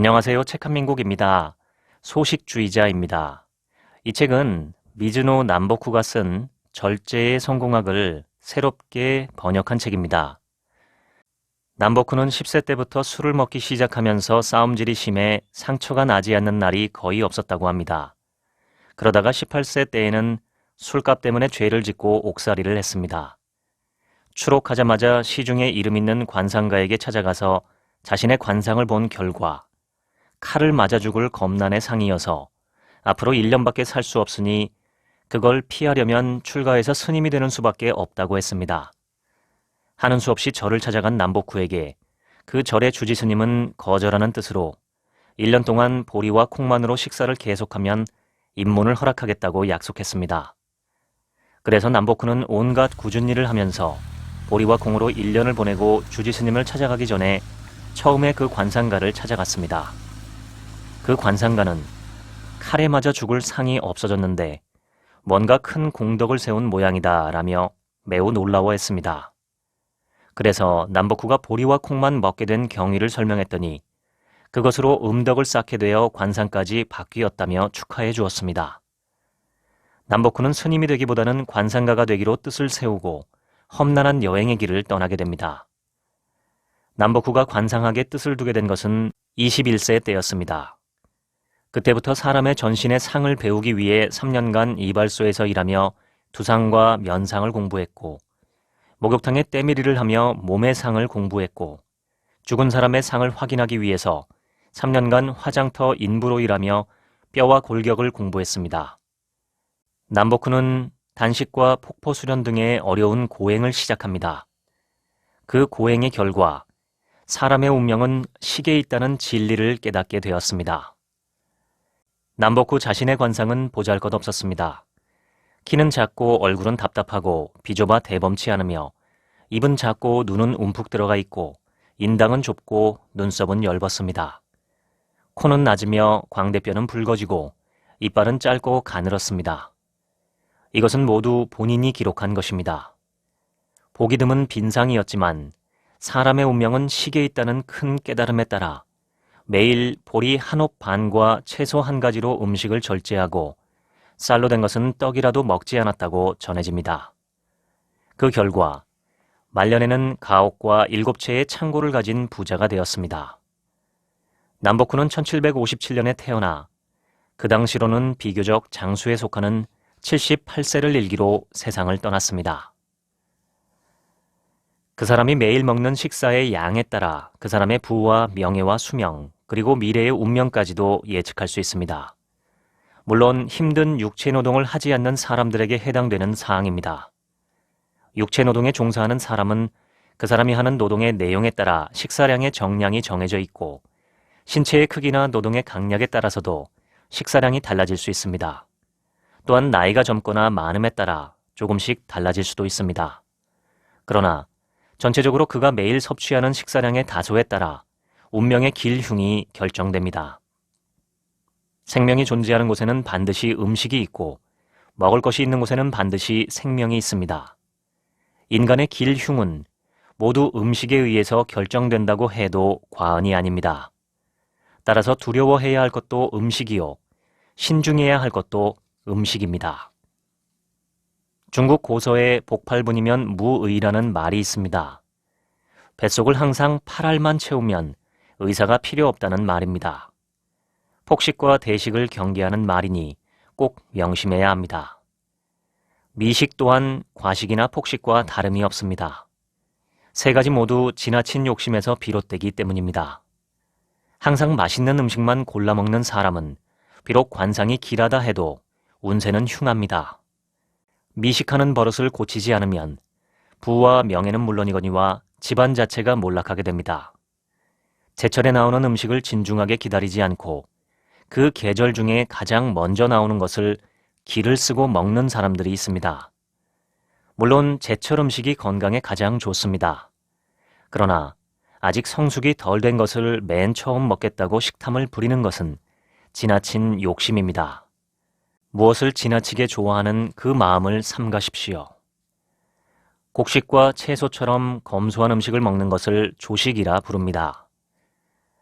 안녕하세요. 책한민국입니다. 소식주의자입니다. 이 책은 미즈노 남보쿠가 쓴 절제의 성공학을 새롭게 번역한 책입니다. 남보쿠는 10세 때부터 술을 먹기 시작하면서 싸움질이 심해 상처가 나지 않는 날이 거의 없었다고 합니다. 그러다가 18세 때에는 술값 때문에 죄를 짓고 옥살이를 했습니다. 추록하자마자 시중에 이름 있는 관상가에게 찾아가서 자신의 관상을 본 결과 칼을 맞아 죽을 검난의 상이어서 앞으로 1년밖에 살 수 없으니 그걸 피하려면 출가해서 스님이 되는 수밖에 없다고 했습니다. 하는 수 없이 절을 찾아간 남보쿠에게 그 절의 주지스님은 거절하는 뜻으로 1년 동안 보리와 콩만으로 식사를 계속하면 입문을 허락하겠다고 약속했습니다. 그래서 남보쿠는 온갖 굳은 일을 하면서 보리와 콩으로 1년을 보내고 주지스님을 찾아가기 전에 처음에 그 관상가를 찾아갔습니다. 그 관상가는 칼에 맞아 죽을 상이 없어졌는데 뭔가 큰 공덕을 세운 모양이다 라며 매우 놀라워했습니다. 그래서 남보쿠가 보리와 콩만 먹게 된 경위를 설명했더니 그것으로 음덕을 쌓게 되어 관상까지 바뀌었다며 축하해 주었습니다. 남보쿠는 스님이 되기보다는 관상가가 되기로 뜻을 세우고 험난한 여행의 길을 떠나게 됩니다. 남보쿠가 관상학에 뜻을 두게 된 것은 21세 때였습니다. 그때부터 사람의 전신의 상을 배우기 위해 3년간 이발소에서 일하며 두상과 면상을 공부했고 목욕탕에 때밀이를 하며 몸의 상을 공부했고 죽은 사람의 상을 확인하기 위해서 3년간 화장터 인부로 일하며 뼈와 골격을 공부했습니다. 남보쿠는 단식과 폭포수련 등의 어려운 고행을 시작합니다. 그 고행의 결과 사람의 운명은 식에 있다는 진리를 깨닫게 되었습니다. 남보쿠 자신의 관상은 보잘것없었습니다. 키는 작고 얼굴은 답답하고 비좁아 대범치 않으며 입은 작고 눈은 움푹 들어가 있고 인당은 좁고 눈썹은 엷었습니다. 코는 낮으며 광대뼈는 붉어지고 이빨은 짧고 가늘었습니다. 이것은 모두 본인이 기록한 것입니다. 보기 드문 빈상이었지만 사람의 운명은 식에 있다는 큰 깨달음에 따라 매일 보리 한 홉 반과 채소 한 가지로 음식을 절제하고 쌀로 된 것은 떡이라도 먹지 않았다고 전해집니다. 그 결과 말년에는 가옥과 7채의 창고를 가진 부자가 되었습니다. 남보쿠는 1757년에 태어나 그 당시로는 비교적 장수에 속하는 78세를 일기로 세상을 떠났습니다. 그 사람이 매일 먹는 식사의 양에 따라 그 사람의 부와 명예와 수명 그리고 미래의 운명까지도 예측할 수 있습니다. 물론 힘든 육체노동을 하지 않는 사람들에게 해당되는 사항입니다. 육체노동에 종사하는 사람은 그 사람이 하는 노동의 내용에 따라 식사량의 정량이 정해져 있고 신체의 크기나 노동의 강약에 따라서도 식사량이 달라질 수 있습니다. 또한 나이가 젊거나 많음에 따라 조금씩 달라질 수도 있습니다. 그러나 전체적으로 그가 매일 섭취하는 식사량의 다소에 따라 운명의 길흉이 결정됩니다. 생명이 존재하는 곳에는 반드시 음식이 있고 먹을 것이 있는 곳에는 반드시 생명이 있습니다. 인간의 길흉은 모두 음식에 의해서 결정된다고 해도 과언이 아닙니다. 따라서 두려워해야 할 것도 음식이요, 신중해야 할 것도 음식입니다. 중국 고서에 복팔분이면 무의라는 말이 있습니다. 뱃속을 항상 8알만 채우면 의사가 필요 없다는 말입니다. 폭식과 대식을 경계하는 말이니 꼭 명심해야 합니다. 미식 또한 과식이나 폭식과 다름이 없습니다. 세 가지 모두 지나친 욕심에서 비롯되기 때문입니다. 항상 맛있는 음식만 골라 먹는 사람은 비록 관상이 길하다 해도 운세는 흉합니다. 미식하는 버릇을 고치지 않으면 부와 명예는 물론이거니와 집안 자체가 몰락하게 됩니다. 제철에 나오는 음식을 진중하게 기다리지 않고 그 계절 중에 가장 먼저 나오는 것을 기를 쓰고 먹는 사람들이 있습니다. 물론 제철 음식이 건강에 가장 좋습니다. 그러나 아직 성숙이 덜 된 것을 맨 처음 먹겠다고 식탐을 부리는 것은 지나친 욕심입니다. 무엇을 지나치게 좋아하는 그 마음을 삼가십시오. 곡식과 채소처럼 검소한 음식을 먹는 것을 조식이라 부릅니다.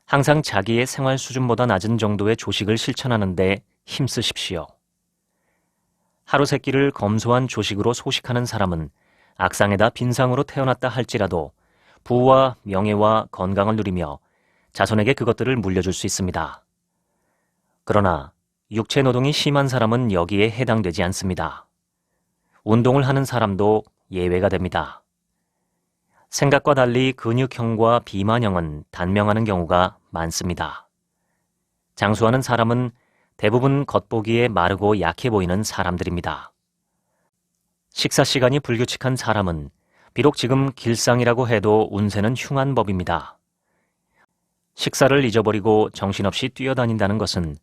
항상 자기의 생활 수준보다 낮은 정도의 조식을 실천하는 데 힘쓰십시오. 하루 세 끼를 검소한 조식으로 소식하는 사람은 악상에다 빈상으로 태어났다 할지라도 부와 명예와 건강을 누리며 자손에게 그것들을 물려줄 수 있습니다. 그러나 육체 노동이 심한 사람은 여기에 해당되지 않습니다. 운동을 하는 사람도 예외가 됩니다. 생각과 달리 근육형과 비만형은 단명하는 경우가 많습니다. 장수하는 사람은 대부분 겉보기에 마르고 약해 보이는 사람들입니다. 식사 시간이 불규칙한 사람은 비록 지금 길상이라고 해도 운세는 흉한 법입니다. 식사를 잊어버리고 정신없이 뛰어다닌다는 것은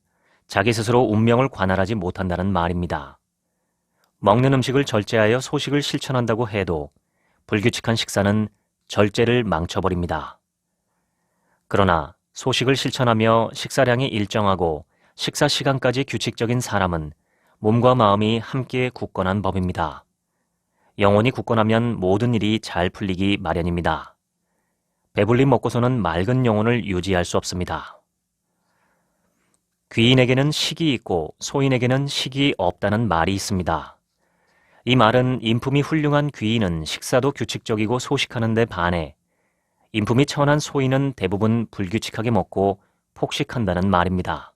자기 스스로 운명을 관할하지 못한다는 말입니다. 먹는 음식을 절제하여 소식을 실천한다고 해도 불규칙한 식사는 절제를 망쳐버립니다. 그러나 소식을 실천하며 식사량이 일정하고 식사 시간까지 규칙적인 사람은 몸과 마음이 함께 굳건한 법입니다. 영혼이 굳건하면 모든 일이 잘 풀리기 마련입니다. 배불리 먹고서는 맑은 영혼을 유지할 수 없습니다. 귀인에게는 식이 있고 소인에게는 식이 없다는 말이 있습니다. 이 말은 인품이 훌륭한 귀인은 식사도 규칙적이고 소식하는 데 반해 인품이 천한 소인은 대부분 불규칙하게 먹고 폭식한다는 말입니다.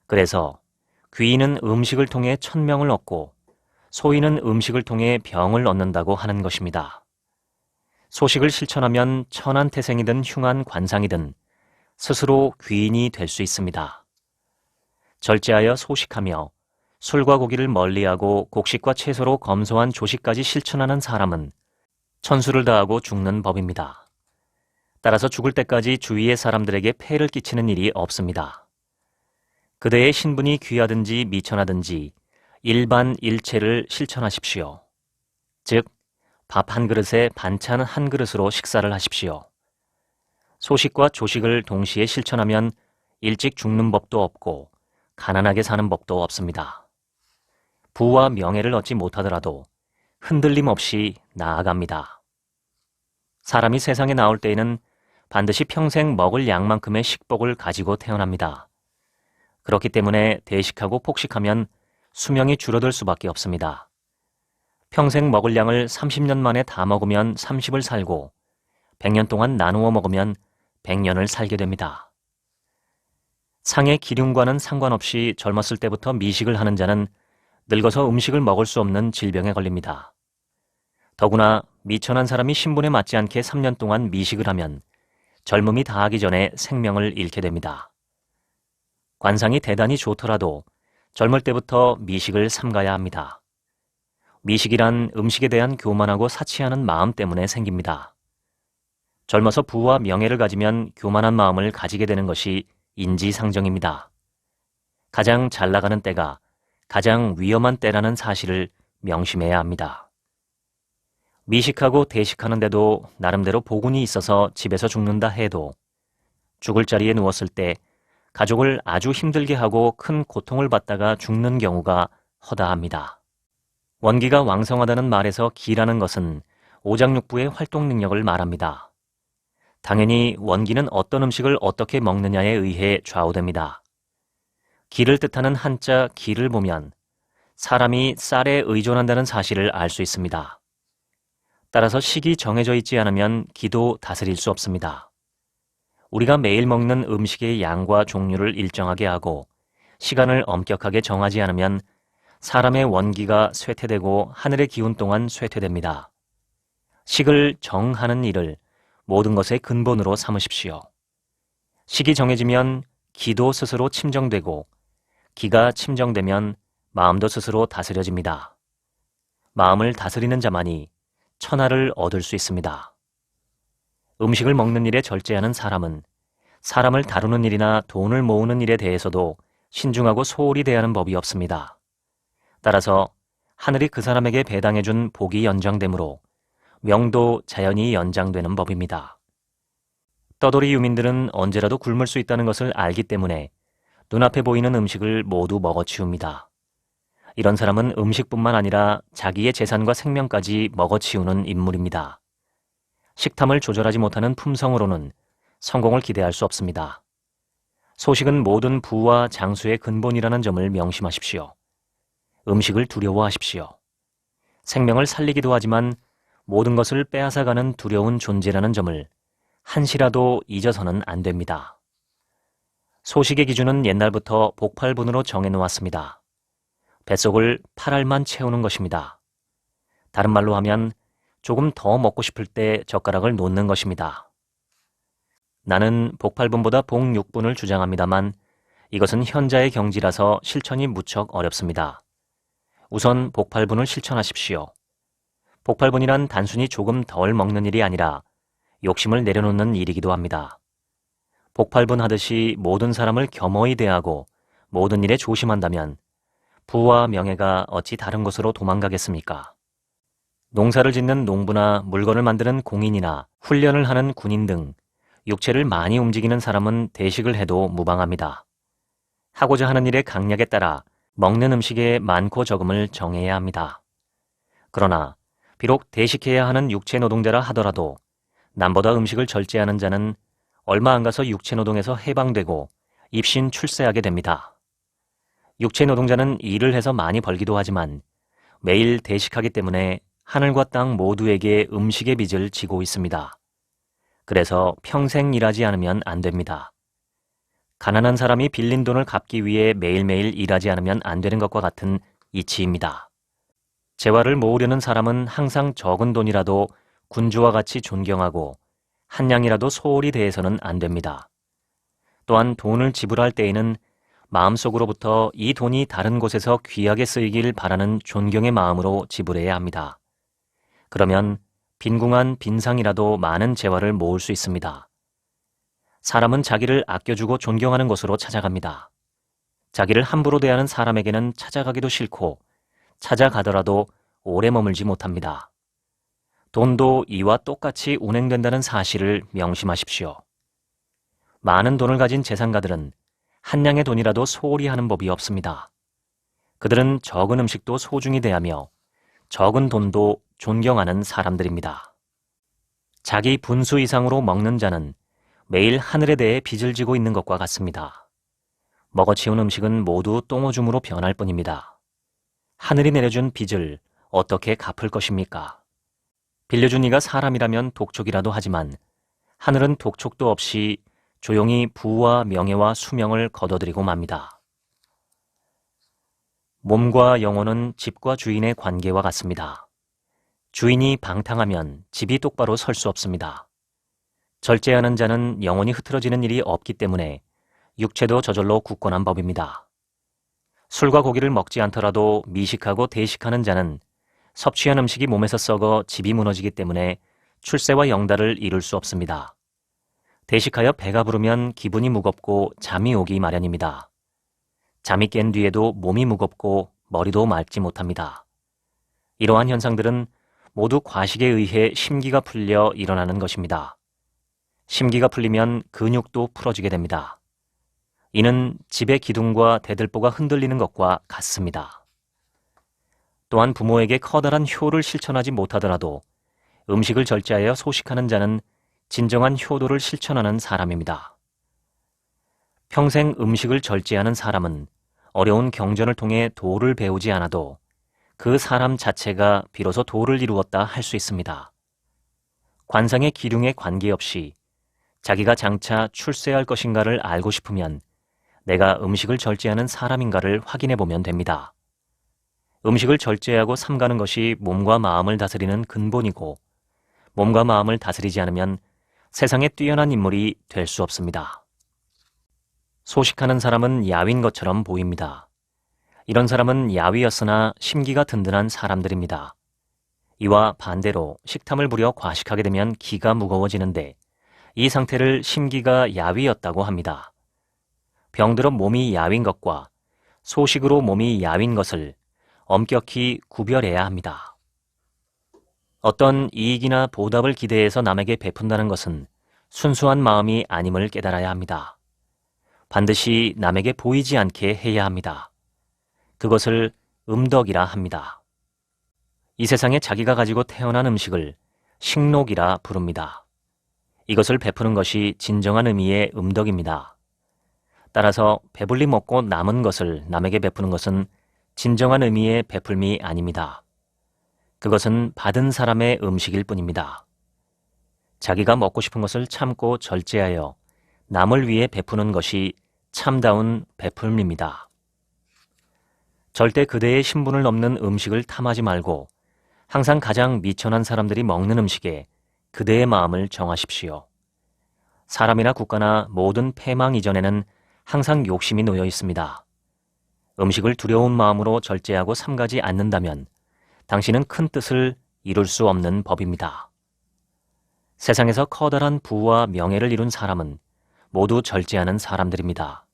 그래서 귀인은 음식을 통해 천명을 얻고 소인은 음식을 통해 병을 얻는다고 하는 것입니다. 소식을 실천하면 천한 태생이든 흉한 관상이든 스스로 귀인이 될 수 있습니다. 절제하여 소식하며 술과 고기를 멀리하고 곡식과 채소로 검소한 조식까지 실천하는 사람은 천수를 다하고 죽는 법입니다. 따라서 죽을 때까지 주위의 사람들에게 폐를 끼치는 일이 없습니다. 그대의 신분이 귀하든지 미천하든지 일반 일체를 실천하십시오. 즉, 밥 한 그릇에 반찬 한 그릇으로 식사를 하십시오. 소식과 조식을 동시에 실천하면 일찍 죽는 법도 없고 가난하게 사는 법도 없습니다. 부와 명예를 얻지 못하더라도 흔들림 없이 나아갑니다. 사람이 세상에 나올 때에는 반드시 평생 먹을 양만큼의 식복을 가지고 태어납니다. 그렇기 때문에 대식하고 폭식하면 수명이 줄어들 수밖에 없습니다. 평생 먹을 양을 30년 만에 다 먹으면 30을 살고 100년 동안 나누어 먹으면 100년을 살게 됩니다. 상의 기륭과는 상관없이 젊었을 때부터 미식을 하는 자는 늙어서 음식을 먹을 수 없는 질병에 걸립니다. 더구나 미천한 사람이 신분에 맞지 않게 3년 동안 미식을 하면 젊음이 다하기 전에 생명을 잃게 됩니다. 관상이 대단히 좋더라도 젊을 때부터 미식을 삼가야 합니다. 미식이란 음식에 대한 교만하고 사치하는 마음 때문에 생깁니다. 젊어서 부와 명예를 가지면 교만한 마음을 가지게 되는 것이 인지상정입니다. 가장 잘 나가는 때가 가장 위험한 때라는 사실을 명심해야 합니다. 미식하고 대식하는데도 나름대로 보군이 있어서 집에서 죽는다 해도 죽을 자리에 누웠을 때 가족을 아주 힘들게 하고 큰 고통을 받다가 죽는 경우가 허다합니다. 원기가 왕성하다는 말에서 기라는 것은 오장육부의 활동 능력을 말합니다. 당연히 원기는 어떤 음식을 어떻게 먹느냐에 의해 좌우됩니다. 기를 뜻하는 한자 기를 보면 사람이 쌀에 의존한다는 사실을 알 수 있습니다. 따라서 식이 정해져 있지 않으면 기도 다스릴 수 없습니다. 우리가 매일 먹는 음식의 양과 종류를 일정하게 하고 시간을 엄격하게 정하지 않으면 사람의 원기가 쇠퇴되고 하늘의 기운 또한 쇠퇴됩니다. 식을 정하는 일을 모든 것의 근본으로 삼으십시오. 식이 정해지면 기도 스스로 침정되고 기가 침정되면 마음도 스스로 다스려집니다. 마음을 다스리는 자만이 천하를 얻을 수 있습니다. 음식을 먹는 일에 절제하는 사람은 사람을 다루는 일이나 돈을 모으는 일에 대해서도 신중하고 소홀히 대하는 법이 없습니다. 따라서 하늘이 그 사람에게 배당해준 복이 연장되므로 명도 자연히 연장되는 법입니다. 떠돌이 유민들은 언제라도 굶을 수 있다는 것을 알기 때문에 눈앞에 보이는 음식을 모두 먹어치웁니다. 이런 사람은 음식뿐만 아니라 자기의 재산과 생명까지 먹어치우는 인물입니다. 식탐을 조절하지 못하는 품성으로는 성공을 기대할 수 없습니다. 소식은 모든 부와 장수의 근본이라는 점을 명심하십시오. 음식을 두려워하십시오. 생명을 살리기도 하지만 모든 것을 빼앗아가는 두려운 존재라는 점을 한시라도 잊어서는 안 됩니다. 소식의 기준은 옛날부터 복팔분으로 정해놓았습니다. 뱃속을 8알만 채우는 것입니다. 다른 말로 하면 조금 더 먹고 싶을 때 젓가락을 놓는 것입니다. 나는 복팔분보다 복육분을 주장합니다만 이것은 현자의 경지라서 실천이 무척 어렵습니다. 우선 복팔분을 실천하십시오. 복팔분이란 단순히 조금 덜 먹는 일이 아니라 욕심을 내려놓는 일이기도 합니다. 복팔분 하듯이 모든 사람을 겸허히 대하고 모든 일에 조심한다면 부와 명예가 어찌 다른 곳으로 도망가겠습니까? 농사를 짓는 농부나 물건을 만드는 공인이나 훈련을 하는 군인 등 육체를 많이 움직이는 사람은 대식을 해도 무방합니다. 하고자 하는 일의 강약에 따라 먹는 음식의 많고 적음을 정해야 합니다. 그러나 비록 대식해야 하는 육체 노동자라 하더라도 남보다 음식을 절제하는 자는 얼마 안 가서 육체 노동에서 해방되고 입신 출세하게 됩니다. 육체 노동자는 일을 해서 많이 벌기도 하지만 매일 대식하기 때문에 하늘과 땅 모두에게 음식의 빚을 지고 있습니다. 그래서 평생 일하지 않으면 안 됩니다. 가난한 사람이 빌린 돈을 갚기 위해 매일매일 일하지 않으면 안 되는 것과 같은 이치입니다. 재화를 모으려는 사람은 항상 적은 돈이라도 군주와 같이 존경하고 한 양이라도 소홀히 대해서는 안 됩니다. 또한 돈을 지불할 때에는 마음속으로부터 이 돈이 다른 곳에서 귀하게 쓰이길 바라는 존경의 마음으로 지불해야 합니다. 그러면 빈궁한 빈상이라도 많은 재화를 모을 수 있습니다. 사람은 자기를 아껴주고 존경하는 곳으로 찾아갑니다. 자기를 함부로 대하는 사람에게는 찾아가기도 싫고 찾아가더라도 오래 머물지 못합니다. 돈도 이와 똑같이 운행된다는 사실을 명심하십시오. 많은 돈을 가진 재산가들은 한 양의 돈이라도 소홀히 하는 법이 없습니다. 그들은 적은 음식도 소중히 대하며 적은 돈도 존경하는 사람들입니다. 자기 분수 이상으로 먹는 자는 매일 하늘에 대해 빚을 지고 있는 것과 같습니다. 먹어치운 음식은 모두 똥오줌으로 변할 뿐입니다. 하늘이 내려준 빚을 어떻게 갚을 것입니까? 빌려준 이가 사람이라면 독촉이라도 하지만 하늘은 독촉도 없이 조용히 부와 명예와 수명을 거둬들이고 맙니다. 몸과 영혼은 집과 주인의 관계와 같습니다. 주인이 방탕하면 집이 똑바로 설 수 없습니다. 절제하는 자는 영혼이 흐트러지는 일이 없기 때문에 육체도 저절로 굳건한 법입니다. 술과 고기를 먹지 않더라도 미식하고 대식하는 자는 섭취한 음식이 몸에서 썩어 집이 무너지기 때문에 출세와 영달을 이룰 수 없습니다. 대식하여 배가 부르면 기분이 무겁고 잠이 오기 마련입니다. 잠이 깬 뒤에도 몸이 무겁고 머리도 맑지 못합니다. 이러한 현상들은 모두 과식에 의해 심기가 풀려 일어나는 것입니다. 심기가 풀리면 근육도 풀어지게 됩니다. 이는 집의 기둥과 대들보가 흔들리는 것과 같습니다. 또한 부모에게 커다란 효를 실천하지 못하더라도 음식을 절제하여 소식하는 자는 진정한 효도를 실천하는 사람입니다. 평생 음식을 절제하는 사람은 어려운 경전을 통해 도를 배우지 않아도 그 사람 자체가 비로소 도를 이루었다 할 수 있습니다. 관상의 기륭에 관계없이 자기가 장차 출세할 것인가를 알고 싶으면 내가 음식을 절제하는 사람인가를 확인해 보면 됩니다. 음식을 절제하고 삼가는 것이 몸과 마음을 다스리는 근본이고 몸과 마음을 다스리지 않으면 세상에 뛰어난 인물이 될 수 없습니다. 소식하는 사람은 야윈 것처럼 보입니다. 이런 사람은 야위였으나 심기가 든든한 사람들입니다. 이와 반대로 식탐을 부려 과식하게 되면 기가 무거워지는데 이 상태를 심기가 야위였다고 합니다. 병들어 몸이 야윈 것과 소식으로 몸이 야윈 것을 엄격히 구별해야 합니다. 어떤 이익이나 보답을 기대해서 남에게 베푼다는 것은 순수한 마음이 아님을 깨달아야 합니다. 반드시 남에게 보이지 않게 해야 합니다. 그것을 음덕이라 합니다. 이 세상에 자기가 가지고 태어난 음식을 식록이라 부릅니다. 이것을 베푸는 것이 진정한 의미의 음덕입니다. 따라서 배불리 먹고 남은 것을 남에게 베푸는 것은 진정한 의미의 베풀미 아닙니다. 그것은 받은 사람의 음식일 뿐입니다. 자기가 먹고 싶은 것을 참고 절제하여 남을 위해 베푸는 것이 참다운 베풀미입니다. 절대 그대의 신분을 넘는 음식을 탐하지 말고 항상 가장 미천한 사람들이 먹는 음식에 그대의 마음을 정하십시오. 사람이나 국가나 모든 패망 이전에는 항상 욕심이 놓여 있습니다. 음식을 두려운 마음으로 절제하고 삼가지 않는다면 당신은 큰 뜻을 이룰 수 없는 법입니다. 세상에서 커다란 부와 명예를 이룬 사람은 모두 절제하는 사람들입니다.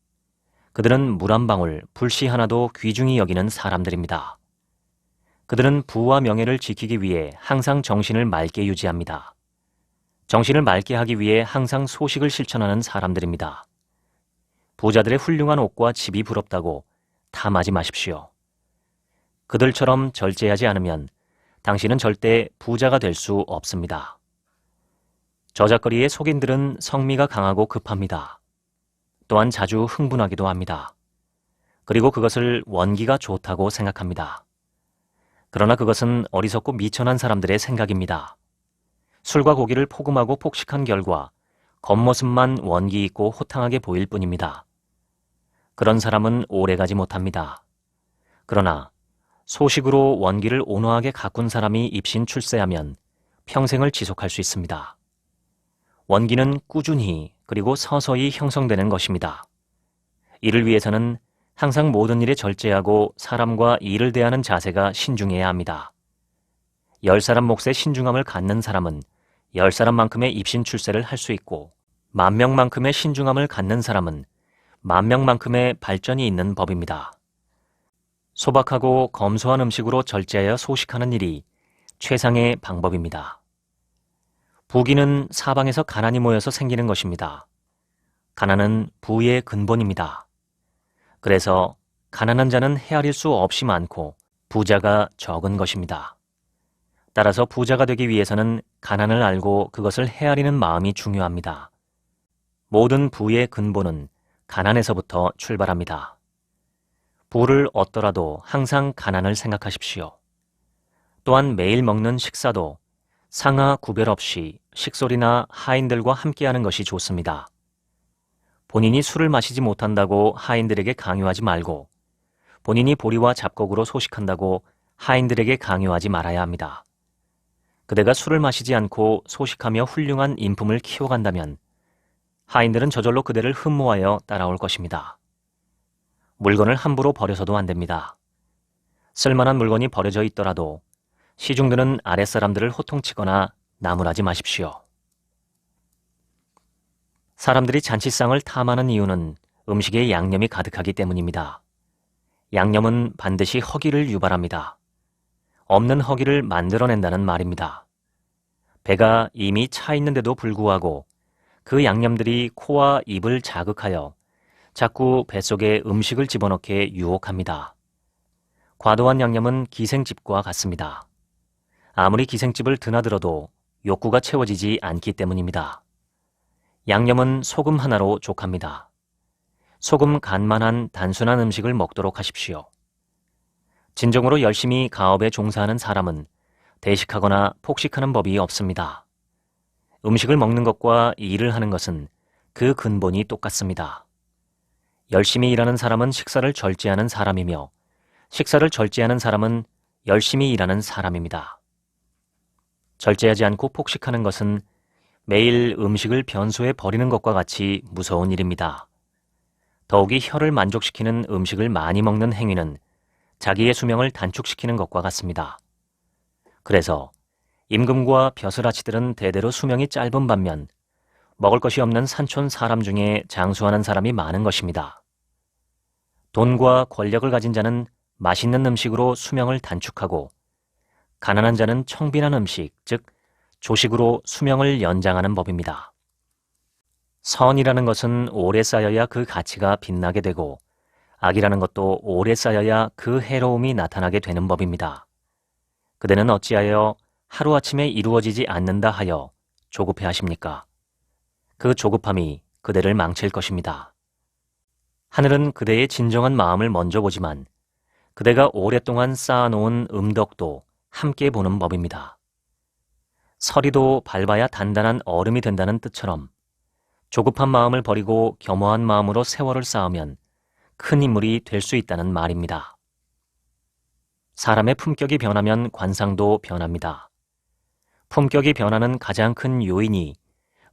그들은 물 한 방울, 불씨 하나도 귀중히 여기는 사람들입니다. 그들은 부와 명예를 지키기 위해 항상 정신을 맑게 유지합니다. 정신을 맑게 하기 위해 항상 소식을 실천하는 사람들입니다. 부자들의 훌륭한 옷과 집이 부럽다고 탐하지 마십시오. 그들처럼 절제하지 않으면 당신은 절대 부자가 될 수 없습니다. 저작거리의 속인들은 성미가 강하고 급합니다. 또한 자주 흥분하기도 합니다. 그리고 그것을 원기가 좋다고 생각합니다. 그러나 그것은 어리석고 미천한 사람들의 생각입니다. 술과 고기를 포금하고 폭식한 결과 겉모습만 원기 있고 호탕하게 보일 뿐입니다. 그런 사람은 오래가지 못합니다. 그러나 소식으로 원기를 온화하게 가꾼 사람이 입신 출세하면 평생을 지속할 수 있습니다. 원기는 꾸준히 그리고 서서히 형성되는 것입니다. 이를 위해서는 항상 모든 일에 절제하고 사람과 일을 대하는 자세가 신중해야 합니다. 10사람 몫의 신중함을 갖는 사람은 10사람만큼의 입신 출세를 할 수 있고 10,000명만큼의 신중함을 갖는 사람은 10,000명만큼의 발전이 있는 법입니다. 소박하고 검소한 음식으로 절제하여 소식하는 일이 최상의 방법입니다. 부귀는 사방에서 가난이 모여서 생기는 것입니다. 가난은 부의 근본입니다. 그래서 가난한 자는 헤아릴 수 없이 많고 부자가 적은 것입니다. 따라서 부자가 되기 위해서는 가난을 알고 그것을 헤아리는 마음이 중요합니다. 모든 부의 근본은 가난에서부터 출발합니다. 부를 얻더라도 항상 가난을 생각하십시오. 또한 매일 먹는 식사도 상하 구별 없이 식솔이나 하인들과 함께하는 것이 좋습니다. 본인이 술을 마시지 못한다고 하인들에게 강요하지 말고 본인이 보리와 잡곡으로 소식한다고 하인들에게 강요하지 말아야 합니다. 그대가 술을 마시지 않고 소식하며 훌륭한 인품을 키워간다면 하인들은 저절로 그대를 흠모하여 따라올 것입니다. 물건을 함부로 버려서도 안 됩니다. 쓸만한 물건이 버려져 있더라도 시중드는 아랫사람들을 호통치거나 나무라지 마십시오. 사람들이 잔치상을 탐하는 이유는 음식에 양념이 가득하기 때문입니다. 양념은 반드시 허기를 유발합니다. 없는 허기를 만들어낸다는 말입니다. 배가 이미 차 있는데도 불구하고 그 양념들이 코와 입을 자극하여 자꾸 뱃속에 음식을 집어넣게 유혹합니다. 과도한 양념은 기생집과 같습니다. 아무리 기생집을 드나들어도 욕구가 채워지지 않기 때문입니다. 양념은 소금 하나로 족합니다. 소금 간만한 단순한 음식을 먹도록 하십시오. 진정으로 열심히 가업에 종사하는 사람은 대식하거나 폭식하는 법이 없습니다. 음식을 먹는 것과 일을 하는 것은 그 근본이 똑같습니다. 열심히 일하는 사람은 식사를 절제하는 사람이며 식사를 절제하는 사람은 열심히 일하는 사람입니다. 절제하지 않고 폭식하는 것은 매일 음식을 변소에 버리는 것과 같이 무서운 일입니다. 더욱이 혀를 만족시키는 음식을 많이 먹는 행위는 자기의 수명을 단축시키는 것과 같습니다. 그래서 임금과 벼슬아치들은 대대로 수명이 짧은 반면 먹을 것이 없는 산촌 사람 중에 장수하는 사람이 많은 것입니다. 돈과 권력을 가진 자는 맛있는 음식으로 수명을 단축하고 가난한 자는 청빈한 음식, 즉 조식으로 수명을 연장하는 법입니다. 선이라는 것은 오래 쌓여야 그 가치가 빛나게 되고 악이라는 것도 오래 쌓여야 그 해로움이 나타나게 되는 법입니다. 그대는 어찌하여 하루아침에 이루어지지 않는다 하여 조급해 하십니까? 그 조급함이 그대를 망칠 것입니다. 하늘은 그대의 진정한 마음을 먼저 보지만 그대가 오랫동안 쌓아놓은 음덕도 함께 보는 법입니다. 서리도 밟아야 단단한 얼음이 된다는 뜻처럼 조급한 마음을 버리고 겸허한 마음으로 세월을 쌓으면 큰 인물이 될 수 있다는 말입니다. 사람의 품격이 변하면 관상도 변합니다. 품격이 변하는 가장 큰 요인이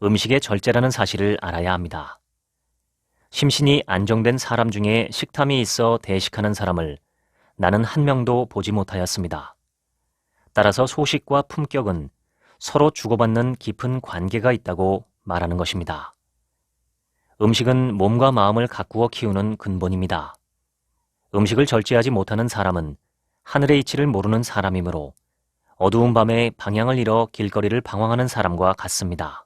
음식의 절제라는 사실을 알아야 합니다. 심신이 안정된 사람 중에 식탐이 있어 대식하는 사람을 나는 한 명도 보지 못하였습니다. 따라서 소식과 품격은 서로 주고받는 깊은 관계가 있다고 말하는 것입니다. 음식은 몸과 마음을 가꾸어 키우는 근본입니다. 음식을 절제하지 못하는 사람은 하늘의 이치를 모르는 사람이므로 어두운 밤에 방향을 잃어 길거리를 방황하는 사람과 같습니다.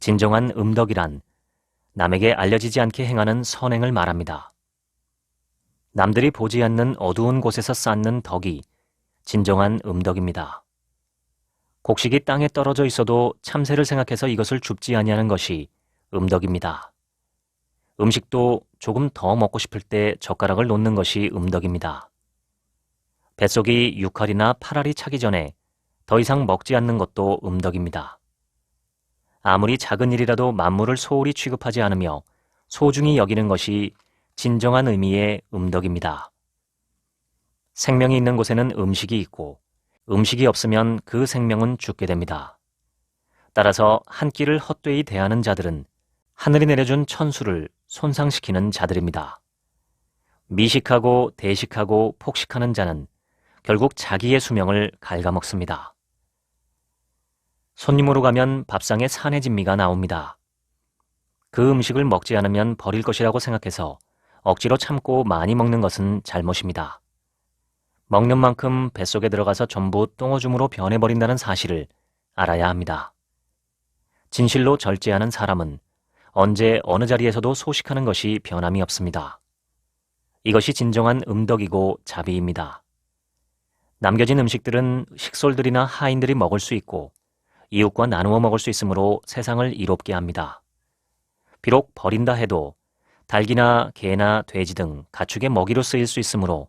진정한 음덕이란 남에게 알려지지 않게 행하는 선행을 말합니다. 남들이 보지 않는 어두운 곳에서 쌓는 덕이 진정한 음덕입니다. 곡식이 땅에 떨어져 있어도 참새를 생각해서 이것을 줍지 아니하는 것이 음덕입니다. 음식도 조금 더 먹고 싶을 때 젓가락을 놓는 것이 음덕입니다. 뱃속이 6알이나 8알이 차기 전에 더 이상 먹지 않는 것도 음덕입니다. 아무리 작은 일이라도 만물을 소홀히 취급하지 않으며 소중히 여기는 것이 진정한 의미의 음덕입니다. 생명이 있는 곳에는 음식이 있고 음식이 없으면 그 생명은 죽게 됩니다. 따라서 한 끼를 헛되이 대하는 자들은 하늘이 내려준 천수를 손상시키는 자들입니다. 미식하고 대식하고 폭식하는 자는 결국 자기의 수명을 갉아먹습니다. 손님으로 가면 밥상에 산의 진미가 나옵니다. 그 음식을 먹지 않으면 버릴 것이라고 생각해서 억지로 참고 많이 먹는 것은 잘못입니다. 먹는 만큼 뱃속에 들어가서 전부 똥오줌으로 변해버린다는 사실을 알아야 합니다. 진실로 절제하는 사람은 언제 어느 자리에서도 소식하는 것이 변함이 없습니다. 이것이 진정한 음덕이고 자비입니다. 남겨진 음식들은 식솔들이나 하인들이 먹을 수 있고 이웃과 나누어 먹을 수 있으므로 세상을 이롭게 합니다. 비록 버린다 해도 닭이나 개나 돼지 등 가축의 먹이로 쓰일 수 있으므로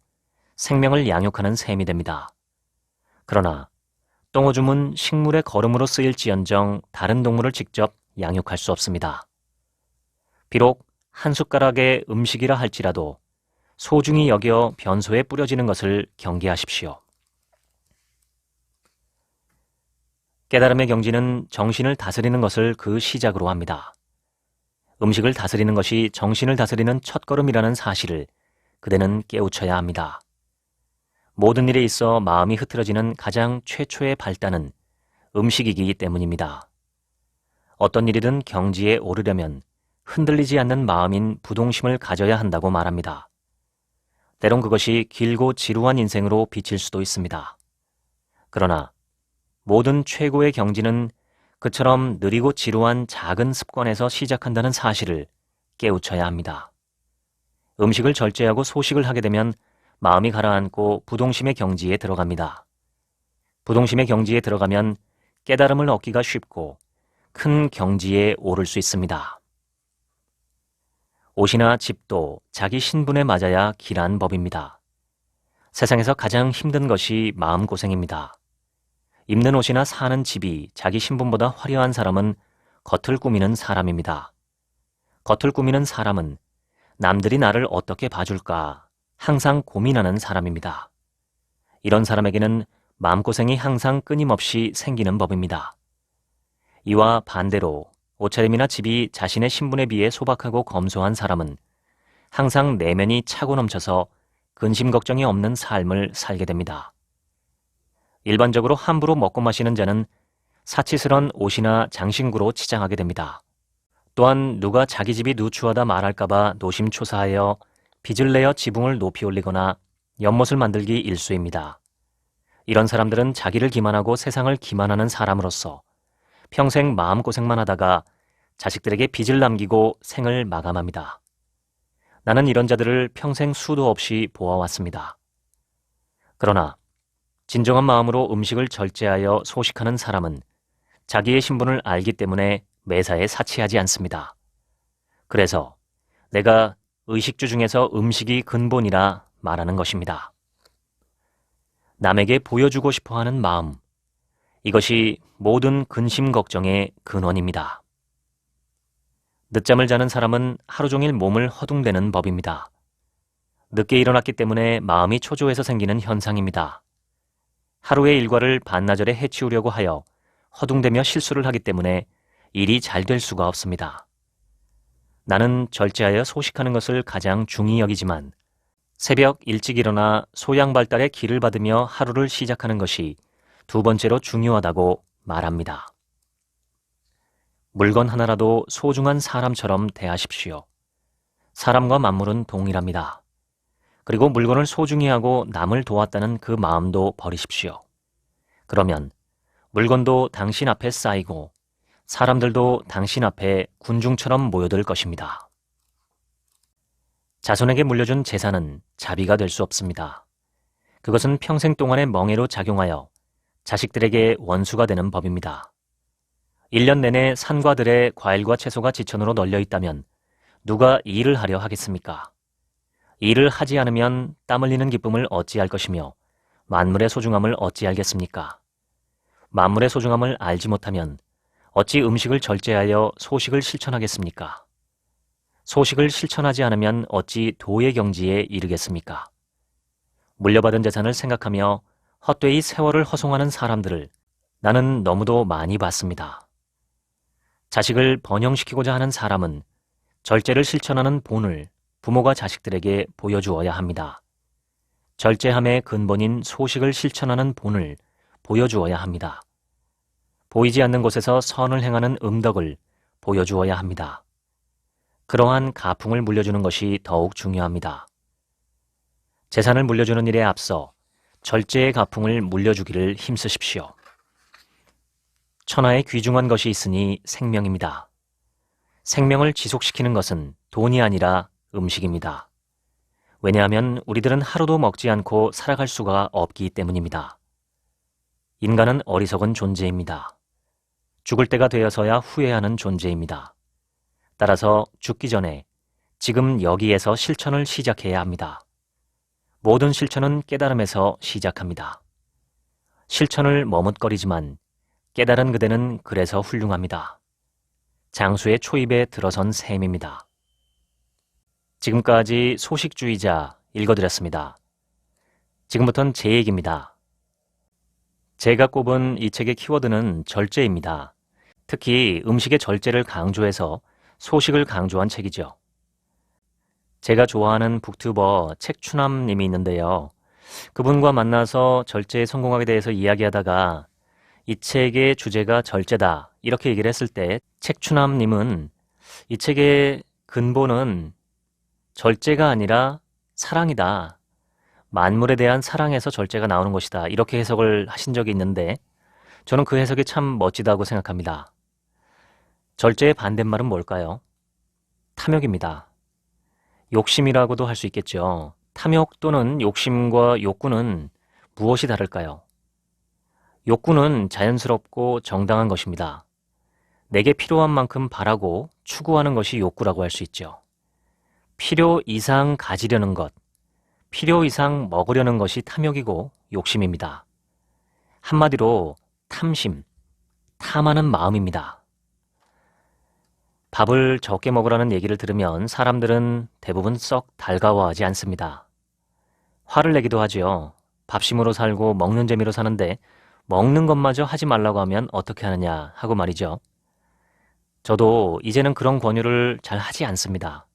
생명을 양육하는 셈이 됩니다. 그러나 똥오줌은 식물의 거름으로 쓰일지언정 다른 동물을 직접 양육할 수 없습니다. 비록 한 숟가락의 음식이라 할지라도 소중히 여겨 변소에 뿌려지는 것을 경계하십시오. 깨달음의 경지는 정신을 다스리는 것을 그 시작으로 합니다. 음식을 다스리는 것이 정신을 다스리는 첫걸음이라는 사실을 그대는 깨우쳐야 합니다. 모든 일에 있어 마음이 흐트러지는 가장 최초의 발단은 음식이기 때문입니다. 어떤 일이든 경지에 오르려면 흔들리지 않는 마음인 부동심을 가져야 한다고 말합니다. 때론 그것이 길고 지루한 인생으로 비칠 수도 있습니다. 그러나 모든 최고의 경지는 그처럼 느리고 지루한 작은 습관에서 시작한다는 사실을 깨우쳐야 합니다. 음식을 절제하고 소식을 하게 되면 마음이 가라앉고 부동심의 경지에 들어갑니다. 부동심의 경지에 들어가면 깨달음을 얻기가 쉽고 큰 경지에 오를 수 있습니다. 옷이나 집도 자기 신분에 맞아야 길한 법입니다. 세상에서 가장 힘든 것이 마음고생입니다. 입는 옷이나 사는 집이 자기 신분보다 화려한 사람은 겉을 꾸미는 사람입니다. 겉을 꾸미는 사람은 남들이 나를 어떻게 봐줄까 항상 고민하는 사람입니다. 이런 사람에게는 마음고생이 항상 끊임없이 생기는 법입니다. 이와 반대로 옷차림이나 집이 자신의 신분에 비해 소박하고 검소한 사람은 항상 내면이 차고 넘쳐서 근심 걱정이 없는 삶을 살게 됩니다. 일반적으로 함부로 먹고 마시는 자는 사치스런 옷이나 장신구로 치장하게 됩니다. 또한 누가 자기 집이 누추하다 말할까봐 노심초사하여 빚을 내어 지붕을 높이 올리거나 연못을 만들기 일쑤입니다. 이런 사람들은 자기를 기만하고 세상을 기만하는 사람으로서 평생 마음고생만 하다가 자식들에게 빚을 남기고 생을 마감합니다. 나는 이런 자들을 평생 수도 없이 보아왔습니다. 그러나 진정한 마음으로 음식을 절제하여 소식하는 사람은 자기의 신분을 알기 때문에 매사에 사치하지 않습니다. 그래서 내가 의식주 중에서 음식이 근본이라 말하는 것입니다. 남에게 보여주고 싶어 하는 마음, 이것이 모든 근심 걱정의 근원입니다. 늦잠을 자는 사람은 하루 종일 몸을 허둥대는 법입니다. 늦게 일어났기 때문에 마음이 초조해서 생기는 현상입니다. 하루의 일과를 반나절에 해치우려고 하여 허둥대며 실수를 하기 때문에 일이 잘 될 수가 없습니다. 나는 절제하여 소식하는 것을 가장 중히 여기지만 새벽 일찍 일어나 소양 발달의 기를 받으며 하루를 시작하는 것이 두 번째로 중요하다고 말합니다. 물건 하나라도 소중한 사람처럼 대하십시오. 사람과 만물은 동일합니다. 그리고 물건을 소중히 하고 남을 도왔다는 그 마음도 버리십시오. 그러면 물건도 당신 앞에 쌓이고 사람들도 당신 앞에 군중처럼 모여들 것입니다. 자손에게 물려준 재산은 자비가 될 수 없습니다. 그것은 평생 동안의 멍해로 작용하여 자식들에게 원수가 되는 법입니다. 1년 내내 산과 들에 과일과 채소가 지천으로 널려 있다면 누가 일을 하려 하겠습니까? 일을 하지 않으면 땀 흘리는 기쁨을 어찌할 것이며 만물의 소중함을 어찌 알겠습니까? 만물의 소중함을 알지 못하면 어찌 음식을 절제하여 소식을 실천하겠습니까? 소식을 실천하지 않으면 어찌 도의 경지에 이르겠습니까? 물려받은 재산을 생각하며 헛되이 세월을 허송하는 사람들을 나는 너무도 많이 봤습니다. 자식을 번영시키고자 하는 사람은 절제를 실천하는 본을 부모가 자식들에게 보여주어야 합니다. 절제함의 근본인 소식을 실천하는 본을 보여주어야 합니다. 보이지 않는 곳에서 선을 행하는 음덕을 보여주어야 합니다. 그러한 가풍을 물려주는 것이 더욱 중요합니다. 재산을 물려주는 일에 앞서 절제의 가풍을 물려주기를 힘쓰십시오. 천하에 귀중한 것이 있으니 생명입니다. 생명을 지속시키는 것은 돈이 아니라 음식입니다. 왜냐하면 우리들은 하루도 먹지 않고 살아갈 수가 없기 때문입니다. 인간은 어리석은 존재입니다. 죽을 때가 되어서야 후회하는 존재입니다. 따라서 죽기 전에 지금 여기에서 실천을 시작해야 합니다. 모든 실천은 깨달음에서 시작합니다. 실천을 머뭇거리지만 깨달은 그대는 그래서 훌륭합니다. 장수의 초입에 들어선 셈입니다. 지금까지 소식주의자 읽어드렸습니다. 지금부터는 제 얘기입니다. 제가 꼽은 이 책의 키워드는 절제입니다. 특히 음식의 절제를 강조해서 소식을 강조한 책이죠. 제가 좋아하는 북튜버 책추남님이 있는데요. 그분과 만나서 절제에 성공하게 대해서 이야기하다가 이 책의 주제가 절제다 이렇게 얘기를 했을 때 책추남님은 이 책의 근본은 절제가 아니라 사랑이다. 만물에 대한 사랑에서 절제가 나오는 것이다. 이렇게 해석을 하신 적이 있는데 저는 그 해석이 참 멋지다고 생각합니다. 절제의 반대말은 뭘까요? 탐욕입니다. 욕심이라고도 할 수 있겠죠. 탐욕 또는 욕심과 욕구는 무엇이 다를까요? 욕구는 자연스럽고 정당한 것입니다. 내게 필요한 만큼 바라고 추구하는 것이 욕구라고 할 수 있죠. 필요 이상 가지려는 것, 필요 이상 먹으려는 것이 탐욕이고 욕심입니다. 한마디로 탐심, 탐하는 마음입니다. 밥을 적게 먹으라는 얘기를 들으면 사람들은 대부분 썩 달가워하지 않습니다. 화를 내기도 하죠. 밥심으로 살고 먹는 재미로 사는데 먹는 것마저 하지 말라고 하면 어떻게 하느냐 하고 말이죠. 저도 이제는 그런 권유를 잘 하지 않습니다.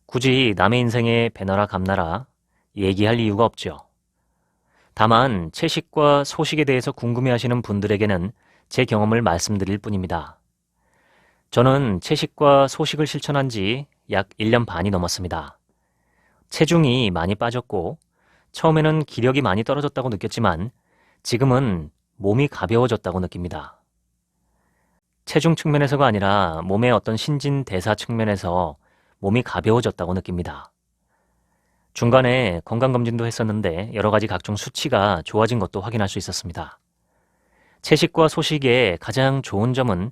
굳이 남의 인생에 배나라 감나라 얘기할 이유가 없죠. 다만 채식과 소식에 대해서 궁금해하시는 분들에게는 제 경험을 말씀드릴 뿐입니다. 저는 채식과 소식을 실천한 지 약 1년 반이 넘었습니다. 체중이 많이 빠졌고 처음에는 기력이 많이 떨어졌다고 느꼈지만 지금은 몸이 가벼워졌다고 느낍니다. 체중 측면에서가 아니라 몸의 어떤 신진대사 측면에서 몸이 가벼워졌다고 느낍니다. 중간에 건강검진도 했었는데 여러 가지 각종 수치가 좋아진 것도 확인할 수 있었습니다. 채식과 소식의 가장 좋은 점은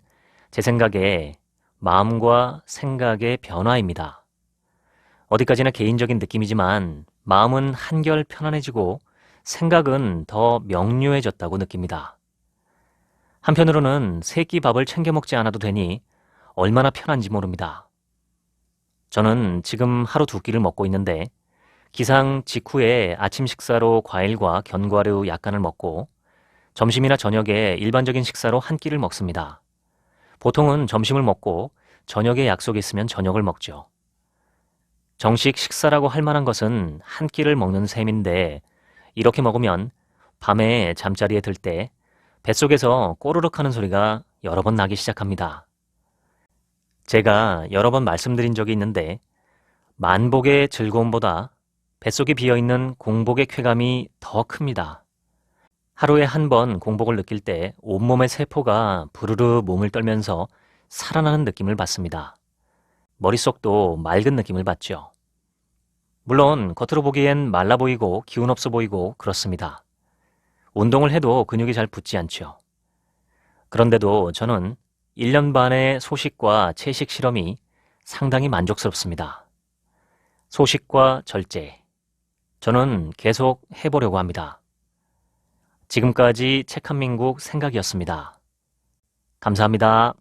제 생각에 마음과 생각의 변화입니다. 어디까지나 개인적인 느낌이지만 마음은 한결 편안해지고 생각은 더 명료해졌다고 느낍니다. 한편으로는 세 끼 밥을 챙겨 먹지 않아도 되니 얼마나 편한지 모릅니다. 저는 지금 하루 두 끼를 먹고 있는데 기상 직후에 아침 식사로 과일과 견과류 약간을 먹고 점심이나 저녁에 일반적인 식사로 한 끼를 먹습니다. 보통은 점심을 먹고 저녁에 약속이 있으면 저녁을 먹죠. 정식 식사라고 할 만한 것은 한 끼를 먹는 셈인데 이렇게 먹으면 밤에 잠자리에 들 때 뱃속에서 꼬르륵 하는 소리가 여러 번 나기 시작합니다. 제가 여러 번 말씀드린 적이 있는데 만복의 즐거움보다 뱃속이 비어있는 공복의 쾌감이 더 큽니다. 하루에 한 번 공복을 느낄 때 온몸의 세포가 부르르 몸을 떨면서 살아나는 느낌을 받습니다. 머릿속도 맑은 느낌을 받죠. 물론 겉으로 보기엔 말라 보이고 기운 없어 보이고 그렇습니다. 운동을 해도 근육이 잘 붙지 않죠. 그런데도 저는 1년 반의 소식과 채식 실험이 상당히 만족스럽습니다. 소식과 절제. 저는 계속 해보려고 합니다. 지금까지 책 한민국 생각이었습니다. 감사합니다.